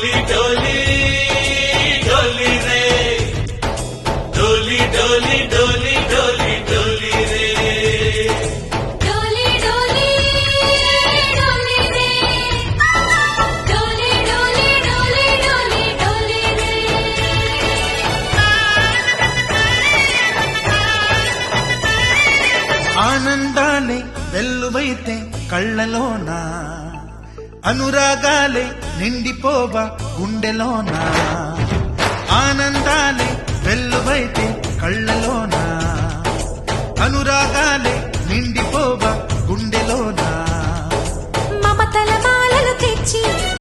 डोली डोली डोली रे डोली डोली डोली डोली डोली रे डोली डोली डोली रे डोली डोली डोली डोली डोली रे ఆనందాలే వెల్లువైతే కళ్ళలోనా అనురాగాలే నిండిపోవా గుండెలోనా ఆనందాలే వెల్లువైతే కళ్ళలోనా అనురాగాలే నిండి